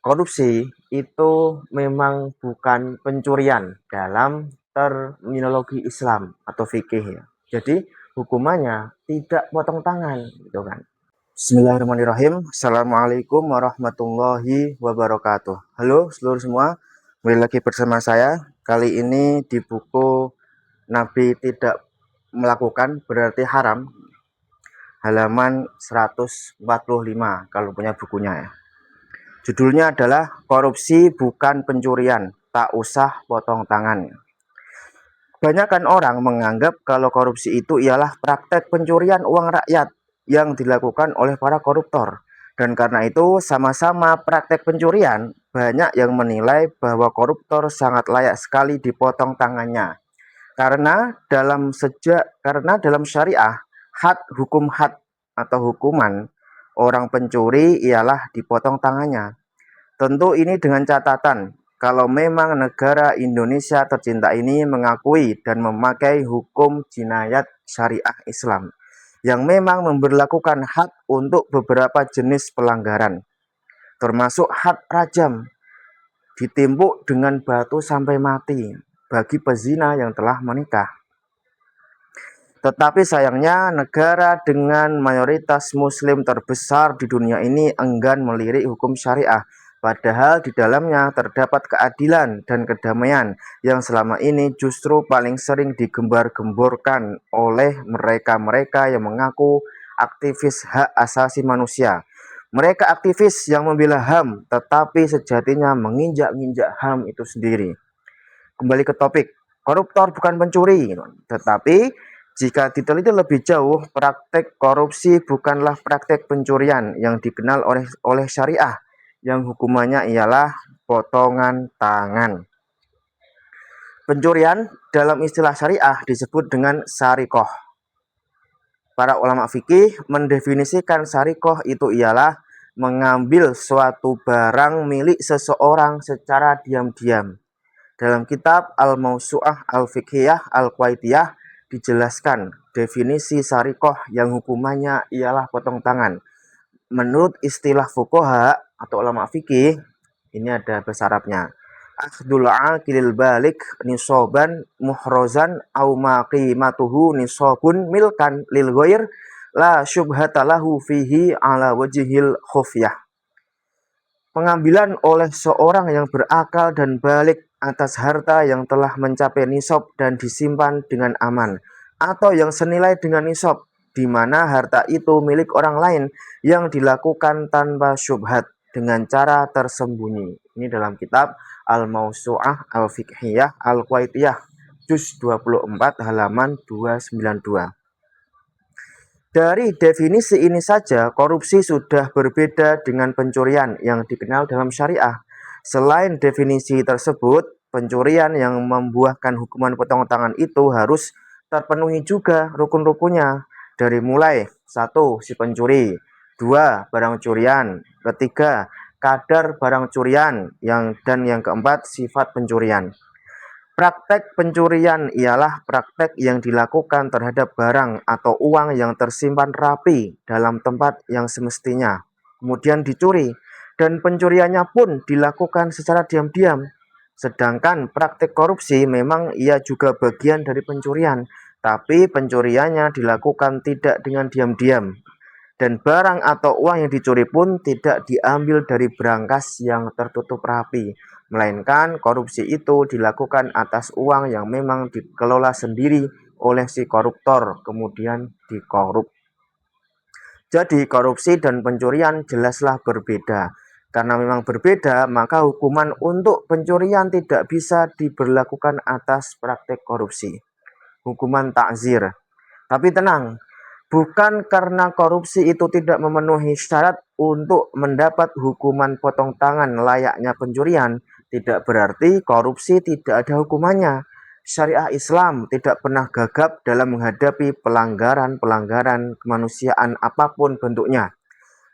Korupsi itu memang bukan pencurian dalam terminologi Islam atau fikih ya. Jadi hukumannya tidak potong tangan gitu kan. Bismillahirrahmanirrahim. Assalamualaikum warahmatullahi wabarakatuh. Halo seluruh semua, kembali lagi bersama saya. Kali ini di buku Nabi Tidak Melakukan Berarti Haram, halaman 145 kalau punya bukunya ya. Judulnya adalah Korupsi Bukan Pencurian, Tak Usah Potong Tangan. Kebanyakan orang menganggap kalau korupsi itu ialah praktek pencurian uang rakyat yang dilakukan oleh para koruptor. Dan karena itu sama-sama praktek pencurian, banyak yang menilai bahwa koruptor sangat layak sekali dipotong tangannya. Karena dalam syariah, hukum had atau hukuman orang pencuri ialah dipotong tangannya. Tentu ini dengan catatan, kalau memang negara Indonesia tercinta ini mengakui dan memakai hukum jinayat syariah Islam, yang memang memberlakukan had untuk beberapa jenis pelanggaran, termasuk had rajam, ditimpuk dengan batu sampai mati, bagi pezina yang telah menikah. Tetapi sayangnya negara dengan mayoritas muslim terbesar di dunia ini enggan melirik hukum syariah. Padahal di dalamnya terdapat keadilan dan kedamaian yang selama ini justru paling sering digembar-gemborkan oleh mereka-mereka yang mengaku aktivis hak asasi manusia. Mereka aktivis yang membela HAM, tetapi sejatinya menginjak-injak HAM itu sendiri. Kembali ke topik, koruptor bukan pencuri, tetapi jika diteliti lebih jauh, praktek korupsi bukanlah praktek pencurian yang dikenal oleh syariah, yang hukumannya ialah potongan tangan. Pencurian dalam istilah syariah disebut dengan sarikoh. Para ulama fikih mendefinisikan sarikoh itu ialah mengambil suatu barang milik seseorang secara diam-diam. Dalam kitab Al-Mawsu'ah Al-Fiqhiyah Al-Qawaidiyah dijelaskan definisi sarikoh yang hukumannya ialah potong tangan. Menurut istilah fuqaha atau ulama fikih, ini ada bahasa Arabnya. Akhdul aqilil balik nisoban muhrozan au maqimatuhu nisobun milkan lil ghair la syubhatalahu fihi ala wajhil khufyah. Pengambilan oleh seorang yang berakal dan balik atas harta yang telah mencapai nisab dan disimpan dengan aman, atau yang senilai dengan nisab, di mana harta itu milik orang lain yang dilakukan tanpa syubhat dengan cara tersembunyi. Ini dalam kitab Al-Mawsu'ah Al-Fiqhiyah Al-Qawaidiyah, juz 24 halaman 292. Dari definisi ini saja, korupsi sudah berbeda dengan pencurian yang dikenal dalam syariah. Selain definisi tersebut, pencurian yang membuahkan hukuman potong tangan itu harus terpenuhi juga rukun-rukunnya. Dari mulai 1. Si pencuri, 2. Barang curian, ketiga kadar barang curian, dan yang keempat sifat pencurian. Praktek pencurian ialah praktek yang dilakukan terhadap barang atau uang yang tersimpan rapi dalam tempat yang semestinya, kemudian dicuri, dan pencuriannya pun dilakukan secara diam-diam. Sedangkan praktek korupsi memang ia juga bagian dari pencurian, tapi pencuriannya dilakukan tidak dengan diam-diam. Dan barang atau uang yang dicuri pun tidak diambil dari brankas yang tertutup rapi, melainkan korupsi itu dilakukan atas uang yang memang dikelola sendiri oleh si koruptor, kemudian dikorup. Jadi korupsi dan pencurian jelaslah berbeda. Karena memang berbeda, maka hukuman untuk pencurian tidak bisa diberlakukan atas praktek korupsi. Hukuman takzir. Tapi tenang, bukan karena korupsi itu tidak memenuhi syarat untuk mendapat hukuman potong tangan layaknya pencurian, tidak berarti korupsi tidak ada hukumannya. Syariah Islam tidak pernah gagap dalam menghadapi pelanggaran-pelanggaran kemanusiaan apapun bentuknya.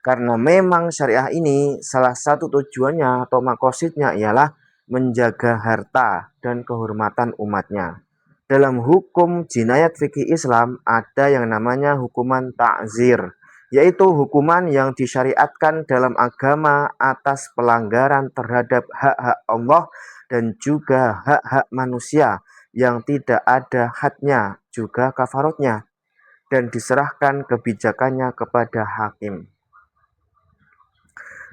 Karena memang syariah ini salah satu tujuannya atau makosidnya ialah menjaga harta dan kehormatan umatnya. Dalam hukum jinayat fikih Islam ada yang namanya hukuman ta'zir. yaitu hukuman yang disyariatkan dalam agama atas pelanggaran terhadap hak-hak Allah dan juga hak-hak manusia yang tidak ada hadnya, juga kafaratnya, dan diserahkan kebijakannya kepada hakim.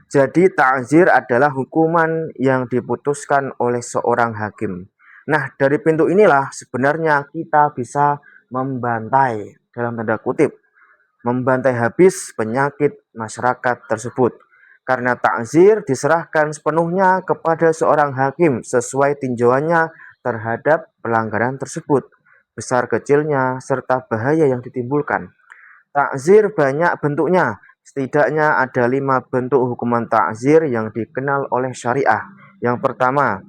Jadi ta'zir adalah hukuman yang diputuskan oleh seorang hakim. Nah, dari pintu inilah sebenarnya kita bisa membantai, dalam tanda kutip, membantai habis penyakit masyarakat tersebut. Karena ta'zir diserahkan sepenuhnya kepada seorang hakim sesuai tinjauannya terhadap pelanggaran tersebut, besar kecilnya, serta bahaya yang ditimbulkan. Ta'zir banyak bentuknya. Setidaknya ada 5 bentuk hukuman ta'zir yang dikenal oleh syariah. Yang pertama,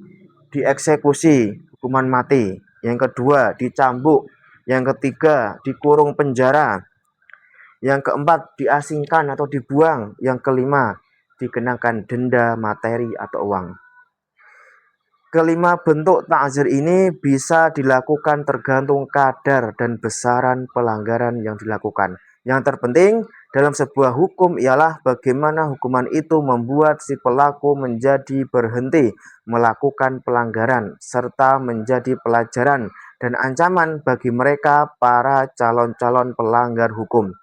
dieksekusi, hukuman mati. Yang kedua, dicambuk. Yang ketiga, dikurung penjara. Yang keempat, diasingkan atau dibuang. Yang kelima, dikenakan denda materi atau uang. Kelima bentuk ta'zir ini bisa dilakukan tergantung kadar dan besaran pelanggaran yang dilakukan. Yang terpenting dalam sebuah hukum ialah bagaimana hukuman itu membuat si pelaku menjadi berhenti melakukan pelanggaran serta menjadi pelajaran dan ancaman bagi mereka para calon-calon pelanggar hukum.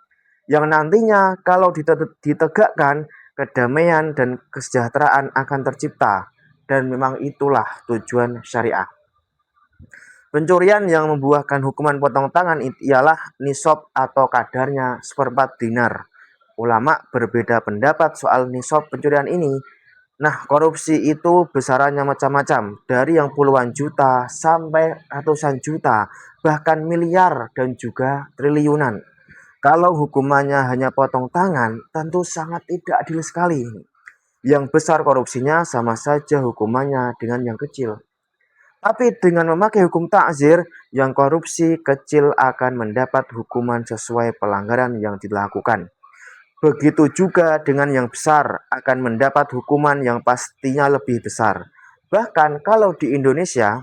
Yang nantinya kalau ditegakkan, kedamaian dan kesejahteraan akan tercipta. Dan memang itulah tujuan syariah. Pencurian yang membuahkan hukuman potong tangan ialah nisab atau kadarnya seperempat dinar. Ulama berbeda pendapat soal nisab pencurian ini. Nah, korupsi itu besarannya macam-macam, dari yang puluhan juta sampai ratusan juta, bahkan miliar dan juga triliunan. Kalau hukumannya hanya potong tangan, tentu sangat tidak adil sekali. Yang besar korupsinya sama saja hukumannya dengan yang kecil. Tapi dengan memakai hukum ta'zir, yang korupsi kecil akan mendapat hukuman sesuai pelanggaran yang dilakukan. Begitu juga dengan yang besar akan mendapat hukuman yang pastinya lebih besar. Bahkan kalau di Indonesia,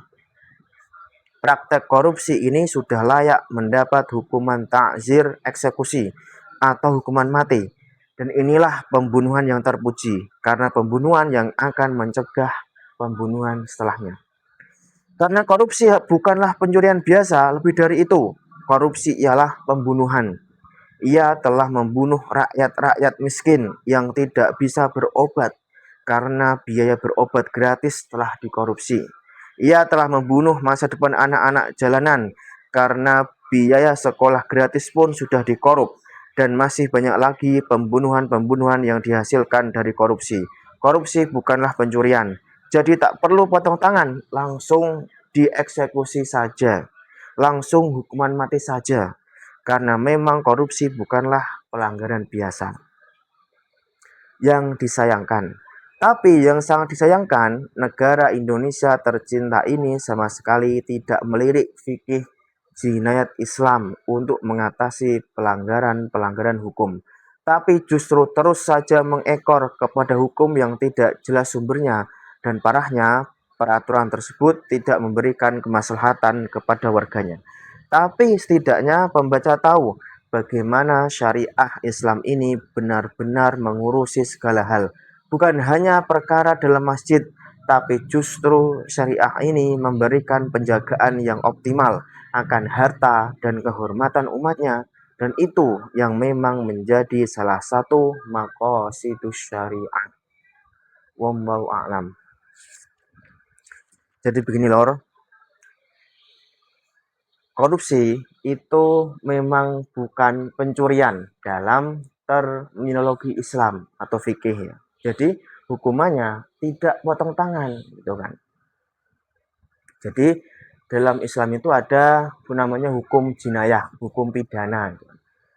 praktek korupsi ini sudah layak mendapat hukuman ta'zir eksekusi atau hukuman mati. Dan inilah pembunuhan yang terpuji, karena pembunuhan yang akan mencegah pembunuhan setelahnya. Karena korupsi bukanlah pencurian biasa, lebih dari itu. Korupsi ialah pembunuhan. Ia telah membunuh rakyat-rakyat miskin yang tidak bisa berobat karena biaya berobat gratis telah dikorupsi. Ia telah membunuh masa depan anak-anak jalanan karena biaya sekolah gratis pun sudah dikorup. Dan masih banyak lagi pembunuhan-pembunuhan yang dihasilkan dari korupsi. Korupsi bukanlah pencurian. Jadi tak perlu potong tangan, langsung dieksekusi saja. Langsung hukuman mati saja. Karena memang korupsi bukanlah pelanggaran biasa. Yang disayangkan. Tapi yang sangat disayangkan, negara Indonesia tercinta ini sama sekali tidak melirik fikih jinayat Islam untuk mengatasi pelanggaran-pelanggaran hukum. Tapi justru terus saja mengekor kepada hukum yang tidak jelas sumbernya, dan parahnya peraturan tersebut tidak memberikan kemaslahatan kepada warganya. Tapi setidaknya pembaca tahu bagaimana syariah Islam ini benar-benar mengurusi segala hal. Bukan hanya perkara dalam masjid, tapi justru syariah ini memberikan penjagaan yang optimal akan harta dan kehormatan umatnya. Dan itu yang memang menjadi salah satu maqasidus syariat. Wallahu a'lam. Jadi begini lor, korupsi itu memang bukan pencurian dalam terminologi Islam atau fikih ya. Jadi hukumannya tidak potong tangan gitu kan. Jadi dalam Islam itu ada namanya hukum jinayah, hukum pidana. Gitu.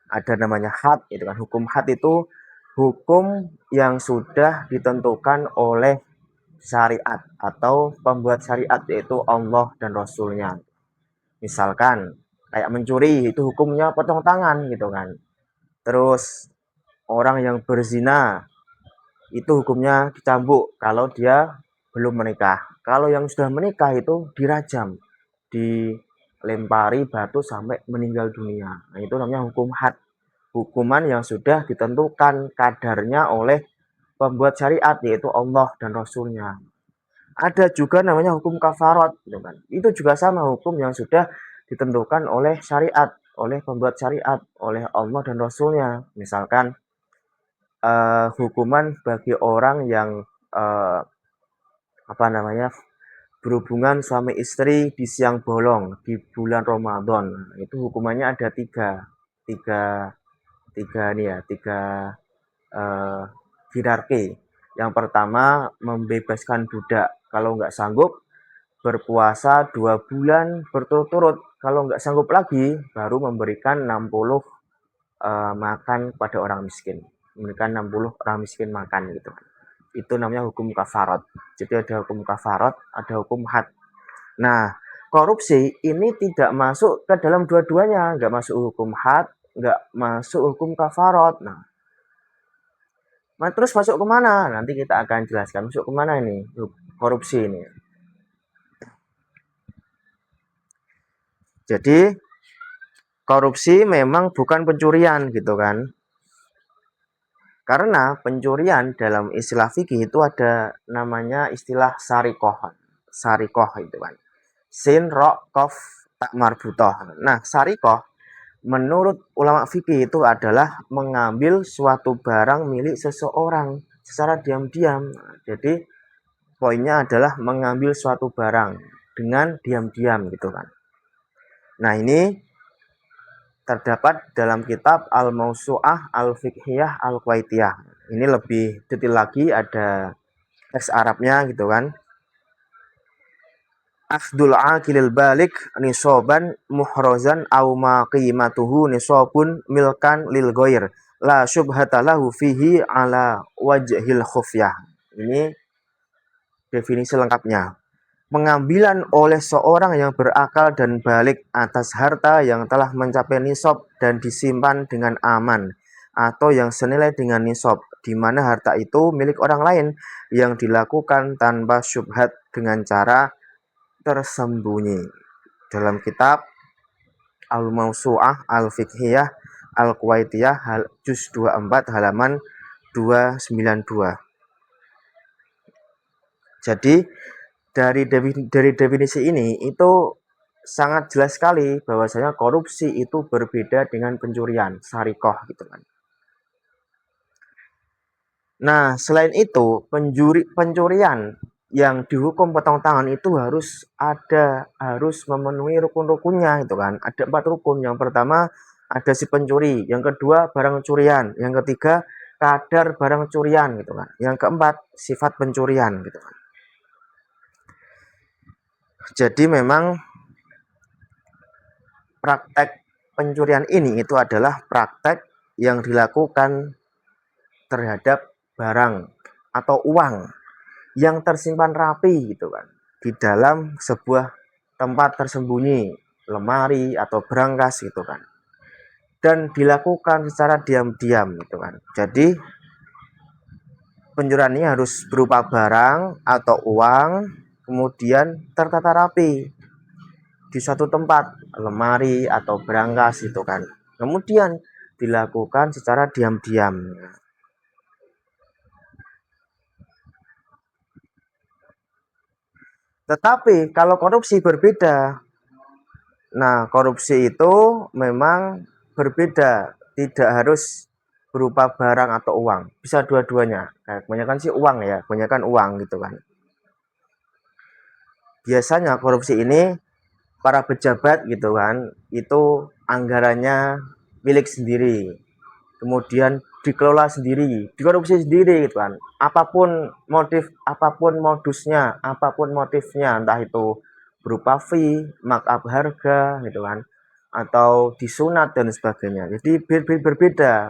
Ada namanya had, gitu kan. Hukum had itu hukum yang sudah ditentukan oleh syariat atau pembuat syariat, yaitu Allah dan Rasulnya. Misalkan kayak mencuri itu hukumnya potong tangan gitu kan. Terus orang yang berzina itu hukumnya dicambuk kalau dia belum menikah. Kalau yang sudah menikah itu dirajam, dilempari batu sampai meninggal dunia. Nah, itu namanya hukum had. hukuman yang sudah ditentukan kadarnya oleh pembuat syariat, yaitu Allah dan Rasulnya. Ada juga namanya hukum kafarat, gitu kan. Itu juga sama, hukum yang sudah ditentukan oleh syariat, oleh pembuat syariat, oleh Allah dan Rasulnya. Misalkan hukuman bagi orang yang berhubungan suami istri di siang bolong di bulan Ramadan. Itu hukumannya ada tiga, tiga, tiga hierarki. Yang pertama, membebaskan budak. Kalau nggak sanggup, berpuasa 2 bulan berturut-turut. Kalau nggak sanggup lagi, baru memberikan 60 makan pada orang miskin. Memberikan 60 orang miskin makan gitu. Itu namanya hukum kafarat. Jadi ada hukum kafarat, ada hukum had. Nah, korupsi ini tidak masuk ke dalam dua-duanya. Nggak masuk hukum had, nggak masuk hukum kafarat. Nah, terus masuk kemana? Nanti kita akan jelaskan masuk kemana ini korupsi ini. Jadi korupsi memang bukan pencurian gitu kan. Karena pencurian dalam istilah fikih itu ada namanya istilah sarikoh. Sarikoh itu kan. Sin, ro, kof, tak marbutoh. Nah, sarikoh menurut ulama fikih itu adalah mengambil suatu barang milik seseorang secara diam-diam. Jadi poinnya adalah mengambil suatu barang dengan diam-diam gitu kan. Nah, ini terdapat dalam kitab Al-Mausu'ah Al-Fiqhiyah Al-Qaitiyah. Ini lebih detail lagi, ada teks Arabnya gitu kan. Akhdul aqilil balik nisoban muhrozan au ma qimatuhu nisobun milkan lil ghair la syubhata lahu fihi ala wajhil khufyah. Ini definisi lengkapnya. Pengambilan oleh seorang yang berakal dan balik atas harta yang telah mencapai nisab dan disimpan dengan aman, atau yang senilai dengan nisab, di mana harta itu milik orang lain, yang dilakukan tanpa syubhat dengan cara tersembunyi. Dalam kitab Al-Mausu'ah Al-Fiqhiyah Al-Qaitiyah juz 24 halaman 292. Jadi dari definisi ini itu sangat jelas sekali bahwasanya korupsi itu berbeda dengan pencurian, sarikoh gitu kan. Nah, selain itu, pencurian yang dihukum potong tangan itu harus memenuhi rukun-rukunnya gitu kan. Ada 4 rukun. Yang pertama ada si pencuri, yang kedua barang curian, yang ketiga kadar barang curian gitu kan. Yang keempat sifat pencurian gitu kan. Jadi memang praktek pencurian ini itu adalah praktek yang dilakukan terhadap barang atau uang yang tersimpan rapi gitu kan di dalam sebuah tempat tersembunyi, lemari atau berangkas gitu kan, dan dilakukan secara diam-diam gitu kan. Jadi pencurian ini harus berupa barang atau uang kemudian tertata rapi di suatu tempat, lemari atau berangkas itu kan, kemudian dilakukan secara diam-diam. Tetapi kalau korupsi berbeda. Nah, korupsi itu memang berbeda, tidak harus berupa barang atau uang, bisa dua-duanya. Nah, kebanyakan sih uang ya, kebanyakan uang gitu kan. Biasanya korupsi ini para pejabat gitu kan, itu anggarannya milik sendiri, kemudian dikelola sendiri, dikorupsi sendiri gitu kan. Apapun modusnya, apapun motifnya, entah itu berupa fee, markup harga gitu kan, atau disunat dan sebagainya. Jadi berbeda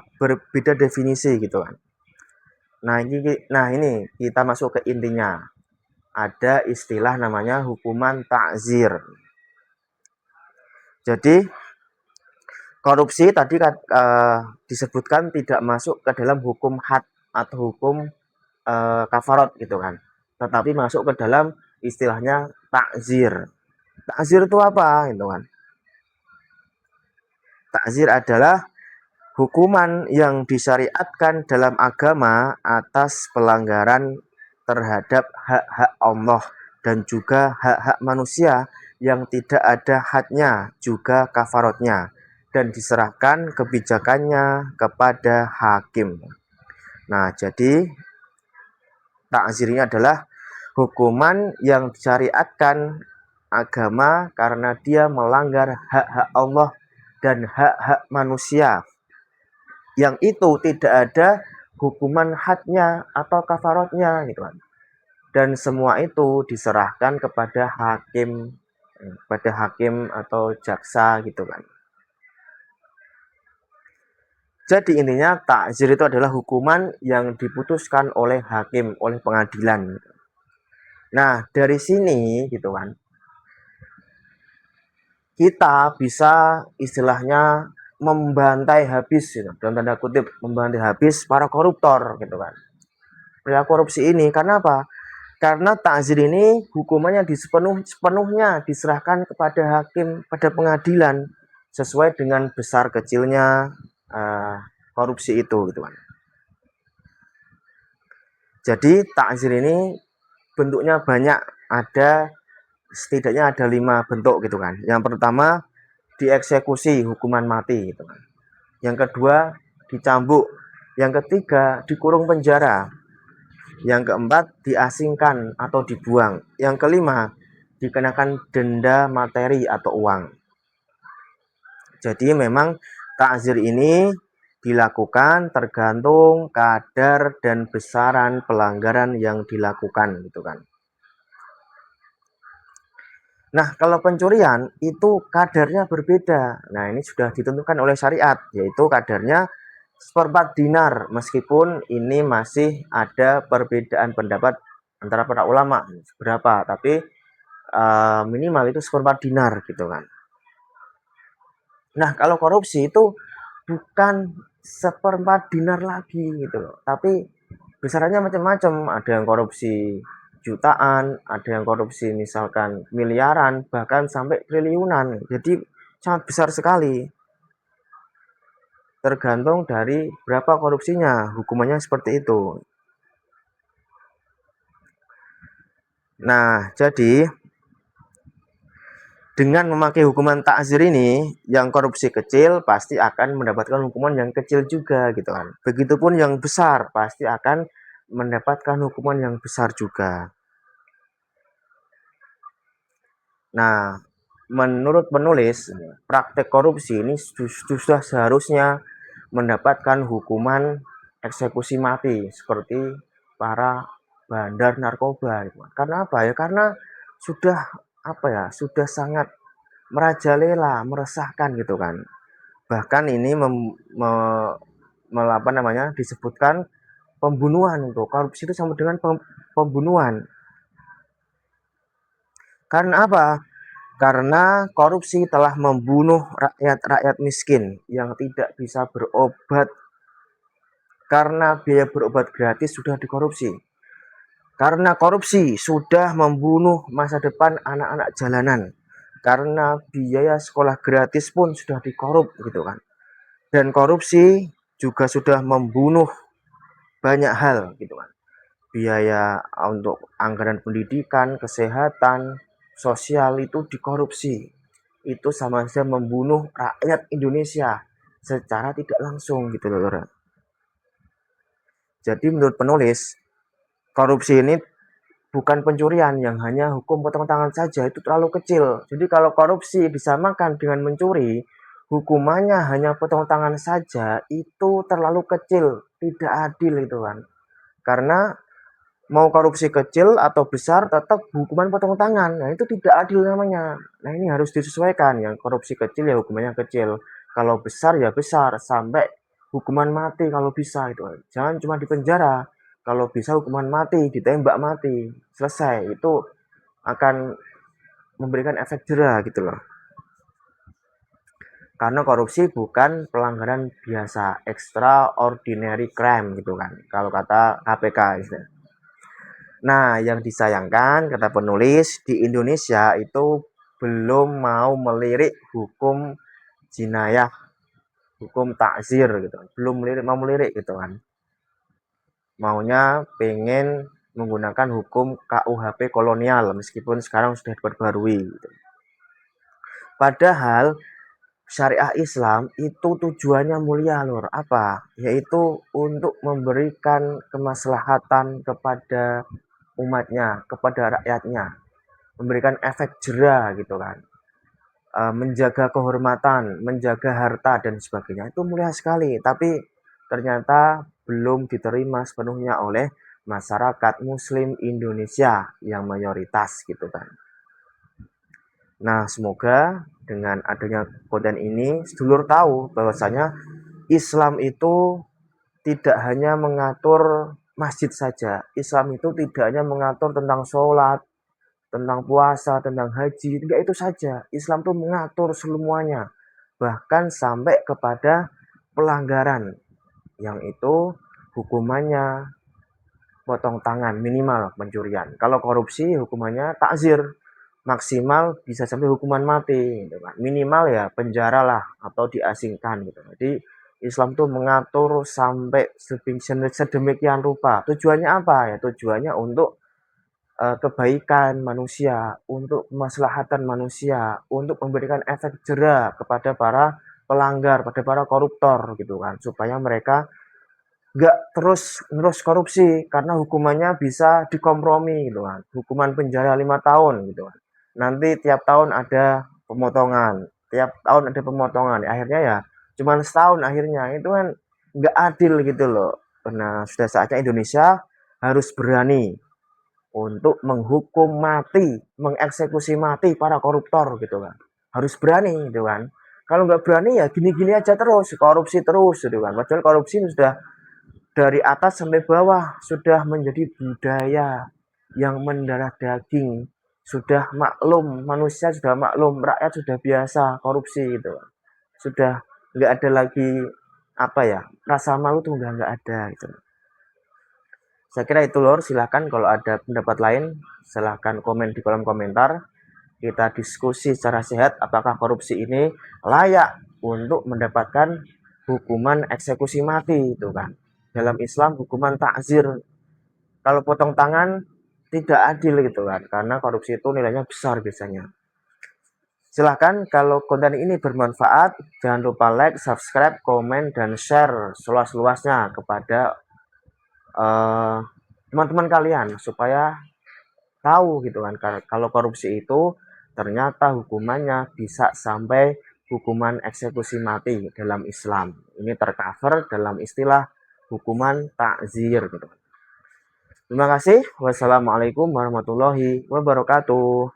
definisi gitu kan. Nah ini kita masuk ke intinya. Ada istilah namanya hukuman ta'zir. Jadi korupsi tadi disebutkan tidak masuk ke dalam hukum had atau hukum kafarat gitu kan, tetapi masuk ke dalam istilahnya takzir. Takzir itu apa gitu kan? Takzir adalah hukuman yang disyariatkan dalam agama atas pelanggaran terhadap hak-hak Allah dan juga hak-hak manusia yang tidak ada hadnya, juga kafarotnya, dan diserahkan kebijakannya kepada hakim. Nah, jadi ta'zir ini adalah hukuman yang disyariatkan agama karena dia melanggar hak-hak Allah dan hak-hak manusia, yang itu tidak ada hukuman hadnya atau kafarotnya gitu kan. Dan semua itu diserahkan kepada hakim atau jaksa gitu kan. Jadi intinya takzir itu adalah hukuman yang diputuskan oleh hakim, oleh pengadilan. Nah, dari sini gitu kan, kita bisa istilahnya membantai habis gitu, dalam tanda kutip membantai habis para koruptor gitu kan. Perilaku korupsi ini karena apa? Karena takzir ini hukumannya sepenuhnya diserahkan kepada hakim, pada pengadilan sesuai dengan besar kecilnya korupsi itu gitu kan. Jadi takzir ini bentuknya banyak, setidaknya ada 5 bentuk gitu kan. Yang pertama dieksekusi, hukuman mati gitu kan. Yang kedua dicambuk, yang ketiga dikurung penjara, yang keempat diasingkan atau dibuang, yang kelima dikenakan denda materi atau uang. Jadi memang takzir ini dilakukan tergantung kadar dan besaran pelanggaran yang dilakukan gitu kan. Nah, kalau pencurian itu kadarnya berbeda. Nah, ini sudah ditentukan oleh syariat, yaitu kadarnya seperempat dinar, meskipun ini masih ada perbedaan pendapat antara para ulama berapa, tapi minimal itu seperempat dinar gitu kan. Nah, kalau korupsi itu bukan seperempat dinar lagi gitu loh, tapi besarannya macam-macam. Ada yang korupsi jutaan, ada yang korupsi misalkan miliaran, bahkan sampai triliunan. Jadi sangat besar sekali. Tergantung dari berapa korupsinya, hukumannya seperti itu. Nah, jadi dengan memakai hukuman takzir ini, yang korupsi kecil pasti akan mendapatkan hukuman yang kecil juga gitu kan. Begitupun yang besar pasti akan mendapatkan hukuman yang besar juga. Nah, menurut penulis, praktek korupsi ini sudah seharusnya mendapatkan hukuman eksekusi mati seperti para bandar narkoba. Karena apa ya? Karena sudah sudah sangat merajalela, meresahkan gitu kan. Bahkan ini disebutkan pembunuhan. Untuk korupsi itu sama dengan pembunuhan. Karena apa? Karena korupsi telah membunuh rakyat miskin yang tidak bisa berobat karena biaya berobat gratis sudah dikorupsi. Karena korupsi sudah membunuh masa depan anak-anak jalanan. Karena biaya sekolah gratis pun sudah dikorup gitu kan. Dan korupsi juga sudah membunuh banyak hal gitu kan. Biaya untuk anggaran pendidikan, kesehatan, sosial itu dikorupsi. Itu sama saja membunuh rakyat Indonesia secara tidak langsung gitu loh. Jadi menurut penulis, korupsi ini bukan pencurian yang hanya hukum potong tangan saja, itu terlalu kecil. Jadi kalau korupsi disamakan dengan mencuri, hukumannya hanya potong tangan saja, itu terlalu kecil, tidak adil itu kan. Karena mau korupsi kecil atau besar tetap hukuman potong tangan. Nah, itu tidak adil namanya. Nah, ini harus disesuaikan. Yang korupsi kecil ya hukumannya kecil. Kalau besar ya besar sampai hukuman mati kalau bisa itu. Jangan cuma di penjara. Kalau bisa hukuman mati, ditembak mati. Selesai. Itu akan memberikan efek jera gitu loh. Karena korupsi bukan pelanggaran biasa, extraordinary crime gitu kan. Kalau kata KPK gitu. Nah, yang disayangkan, kata penulis, di Indonesia itu belum mau melirik hukum jinayah hukum takzir gitu, belum mau melirik gitu kan, maunya pengen menggunakan hukum KUHP kolonial meskipun sekarang sudah diperbarui gitu. Padahal syariah Islam itu tujuannya mulia lur, apa? Yaitu untuk memberikan kemaslahatan kepada umatnya, kepada rakyatnya, memberikan efek jera gitu kan. Menjaga kehormatan, menjaga harta dan sebagainya itu mulia sekali, tapi ternyata belum diterima sepenuhnya oleh masyarakat muslim Indonesia yang mayoritas gitu kan. Nah, semoga dengan adanya konten ini sedulur tahu bahwasanya Islam itu tidak hanya mengatur masjid saja. Islam itu tidak hanya mengatur tentang sholat, tentang puasa, tentang haji. Tidak itu saja. Islam itu mengatur semuanya. Bahkan sampai kepada pelanggaran. Yang itu hukumannya potong tangan minimal pencurian. Kalau korupsi hukumannya takzir. Maksimal bisa sampai hukuman mati gitu kan. Minimal ya penjara lah atau diasingkan gitu. Jadi Islam tuh mengatur sampai sedemikian rupa. Tujuannya apa ya? Tujuannya untuk kebaikan manusia, untuk kemaslahatan manusia, untuk memberikan efek jera kepada para pelanggar, pada para koruptor gitu kan, supaya mereka nggak terus korupsi karena hukumannya bisa dikompromi gitu kan, hukuman penjara 5 tahun gitu kan. Nanti tiap tahun ada pemotongan, tiap tahun ada pemotongan, akhirnya ya cuman setahun, akhirnya itu kan nggak adil gitu loh. Karena sudah saatnya Indonesia harus berani untuk menghukum mati, mengeksekusi mati para koruptor gitu kan. Harus berani gitu kan. Kalau nggak berani ya gini-gini aja terus, korupsi terus gitu kan. Padahal korupsi sudah dari atas sampai bawah sudah menjadi budaya yang mendarah daging. Sudah maklum, manusia sudah maklum, rakyat sudah biasa korupsi gitu. Sudah nggak ada lagi apa ya, rasa malu tuh nggak ada gitu. Saya kira itu lor, silahkan kalau ada pendapat lain, silahkan komen di kolom komentar. Kita diskusi secara sehat apakah korupsi ini layak untuk mendapatkan hukuman eksekusi mati itu kan. Dalam Islam hukuman takzir. Kalau potong tangan tidak adil gitu kan, karena korupsi itu nilainya besar biasanya. Silahkan kalau konten ini bermanfaat, jangan lupa like, subscribe, komen, dan share seluas-luasnya kepada teman-teman kalian supaya tahu gitu kan, kalau korupsi itu ternyata hukumannya bisa sampai hukuman eksekusi mati dalam Islam. Ini tercover dalam istilah hukuman takzir gitu. Terima kasih. Wassalamualaikum warahmatullahi wabarakatuh.